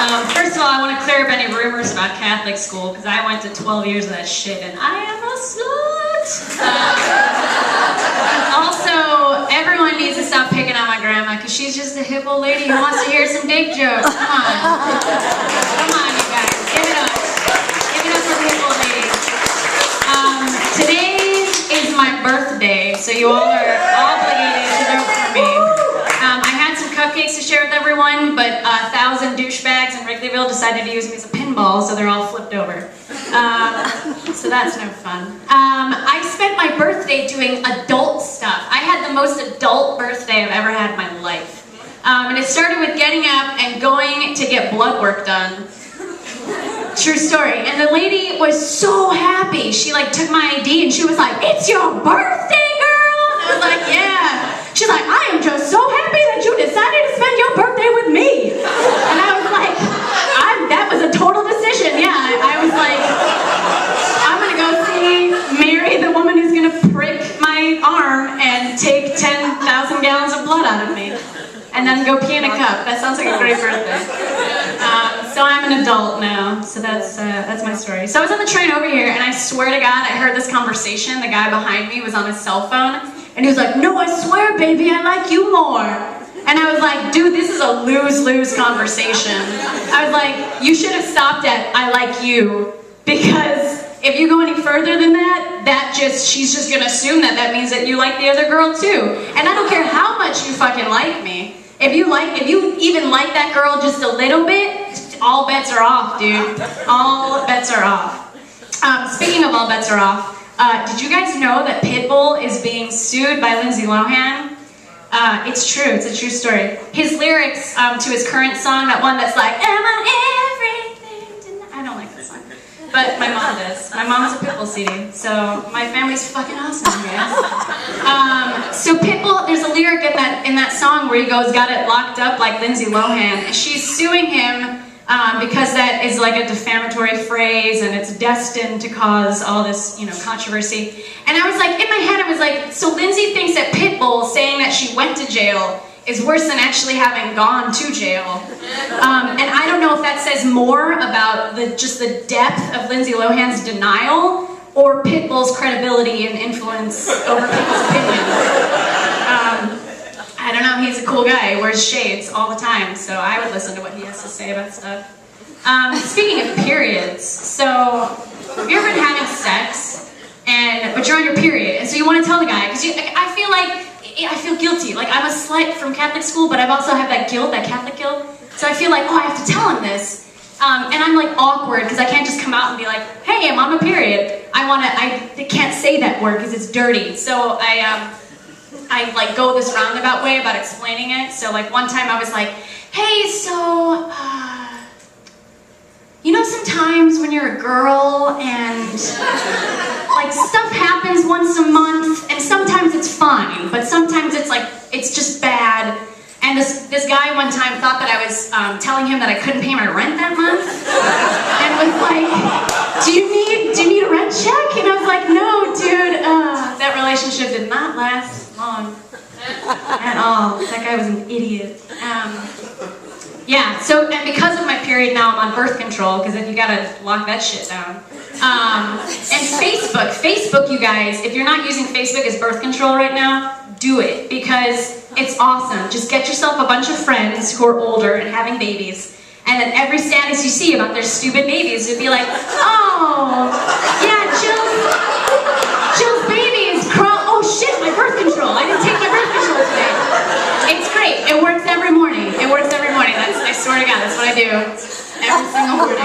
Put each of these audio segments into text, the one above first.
First of all, I want to clear up any rumors about Catholic school, because I went to 12 years of that shit, and I am a slut! Also, everyone needs to stop picking on my grandma, because she's just a hip old lady who wants to hear some dick jokes. Come on. Come on, you guys. Give it up. Give it up for the hip old lady. Today is my birthday, so you all are obligated to vote for me. I had some cupcakes to share with everyone, but 1,000 douchebags in Wrigleyville decided to use me as a pinball, so they're all flipped over. So that's no fun. I spent my birthday doing adult stuff. I had the most adult birthday I've ever had in my life. And it started with getting up and going to get blood work done. True story. And the lady was so happy. She like took my ID and she was like, "It's your birthday, girl!" And I was like, "Yeah." She's like, "I am just so happy that you decided to spend your birthday with me." And I was like, that was a total decision. Yeah, I was like, I'm gonna go see Mary, the woman who's gonna prick my arm and take 10,000 gallons of blood out of me. And then go pee in a cup. That sounds like a great birthday. So I'm an adult now, so that's my story. So I was on the train over here, and I swear to God, I heard this conversation. The guy behind me was on his cell phone, and he was like, "No, I swear, baby, I like you more." And I was like, dude, this is a lose-lose conversation. I was like, you should have stopped at "I like you," because if you go any further than that, she's just gonna assume that means that you like the other girl too. And I don't care how much you fucking like me. If you even like that girl just a little bit, all bets are off, dude. All bets are off. Speaking of all bets are off, did you guys know that Pitbull is being sued by Lindsay Lohan? It's true, it's a true story. His lyrics to his current song, that one that's like, "Am I everything tonight?" I don't like that song, but my mom does. My mom's a Pitbull CD, so my family's fucking awesome, guys. So Pitbull, there's a lyric in that song where he goes, "Got it locked up like Lindsay Lohan," and she's suing him because that is like a defamatory phrase and it's destined to cause all this, controversy. And I was like, in my head, I was like, so Lindsay thinks that Pitbull saying that she went to jail is worse than actually having gone to jail. And I don't know if that says more about just the depth of Lindsay Lohan's denial or Pitbull's credibility and influence over people's opinions. I don't know, he's a cool guy, he wears shades all the time, so I would listen to what he has to say about stuff. Speaking of periods, so have you ever been having sex, but you're on your period, and so you want to tell the guy, because I feel guilty, like I'm a slut from Catholic school, but I've also have that guilt, that Catholic guilt, so I feel like, oh, I have to tell him this, and I'm like awkward, because I can't just come out and be like, "Hey, I'm on my period." I can't say that word because it's dirty, so I like go this roundabout way about explaining it. So like one time I was like, "Hey, so, sometimes when you're a girl and like stuff happens once a month and sometimes it's fine, but sometimes it's like, it's just bad." And this guy one time thought that I was telling him that I couldn't pay my rent that month, and was like, do you need a rent check? And I was like, "No, dude, that relationship did not last long at all. That guy was an idiot." Yeah, so, and because of my period now, I'm on birth control, because if you gotta lock that shit down. And Facebook, you guys, if you're not using Facebook as birth control right now, do it, because it's awesome. Just get yourself a bunch of friends who are older and having babies, and then every status you see about their stupid babies, you'd be like, "Oh, yeah, Jill's baby is crawling. Oh shit, my birth control. I didn't take my birth control today." It's great. It works every morning. It works every morning. I swear to God, that's what I do. Every single morning.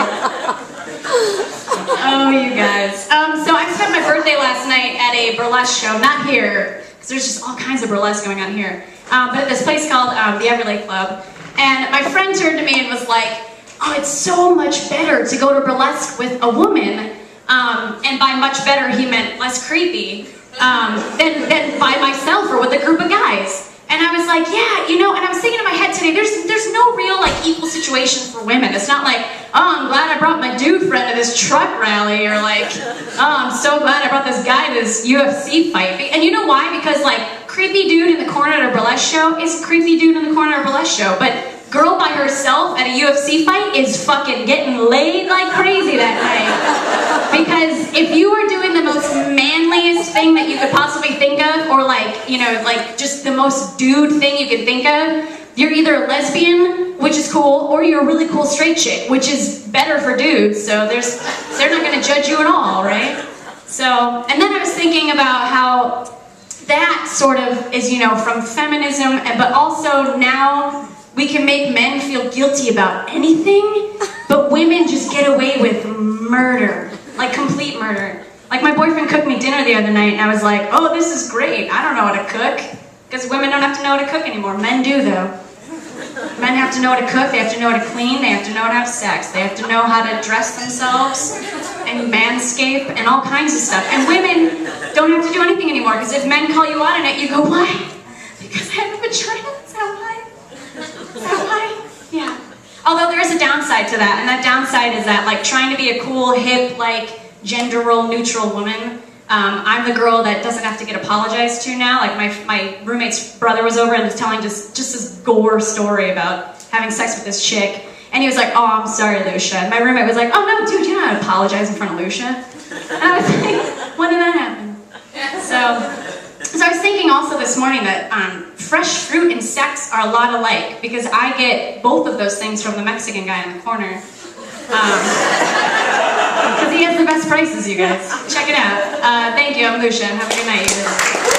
Oh, you guys. So I spent my birthday last night at a burlesque show. Not here, because there's just all kinds of burlesque going on here. But at this place called the Everlake Club. And my friend turned to me and was like, "Oh, it's so much better to go to burlesque with a woman." And by much better, he meant less creepy than by myself or with a group of guys. And I was like, yeah, and I was thinking in my head today, there's no real like equal situation for women. It's not like, "Oh, I'm glad I brought my dude friend to this truck rally," or like, "Oh, I'm so glad I brought this guy to this UFC fight." And you know why? Because like creepy dude in the corner at a burlesque show is creepy dude in the corner at a burlesque show, but girl by herself herself at a UFC fight is fucking getting laid like crazy that night. Because if you are doing the most manliest thing that you could possibly think of, or like, you know, like just the most dude thing you could think of, you're either a lesbian, which is cool, or you're a really cool straight chick, which is better for dudes, so they're not gonna judge you at all, right? So, and then I was thinking about how that sort of is, you know, from feminism, but also now we can make men feel guilty about anything, but women just get away with murder, like complete murder. Like my boyfriend cooked me dinner the other night and I was like, oh, this is great, I don't know how to cook. Because women don't have to know how to cook anymore, men do though. Men have to know how to cook, they have to know how to clean, they have to know how to have sex, they have to know how to dress themselves and manscape and all kinds of stuff. And women don't have to do anything anymore, because if men call you out on it, you go, why? Because I have a vagina, is that why? Is that why? Yeah. Although there is a downside to that, and that downside is that, like, trying to be a cool, hip, like, gender role neutral woman, I'm the girl that doesn't have to get apologized to now. Like my roommate's brother was over and was telling just this gore story about having sex with this chick. And he was like, oh, I'm sorry, Lucia. And my roommate was like, oh no, dude, you don't have to apologize in front of Lucia. And I was like, when did that happen? So I was thinking also this morning that fresh fruit and sex are a lot alike, because I get both of those things from the Mexican guy in the corner. Because he has the best prices, you guys. Check it out. Thank you, I'm Lucia. Have a good night, you guys.